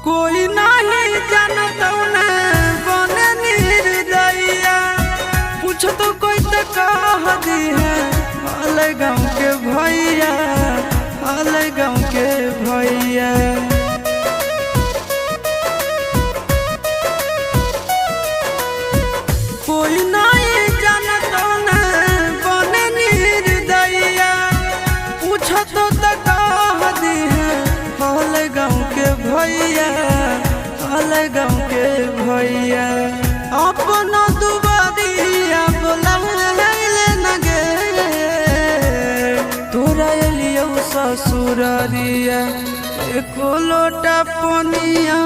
कोई नहीं जानत बने निर्दयिया। पूछ तो कोई तो कह दी है हाल गाँव के भैया, हाल गाँव के भैया। कोई नहीं जानत बने निर्दयिया। पूछ तो कह दी है हाल गाँव के भैया, हाल गाँव के भैया। अपना दुबारिया बोलाइले न गे, तोरा एलियो ससुरारिया एको लोटा पनिया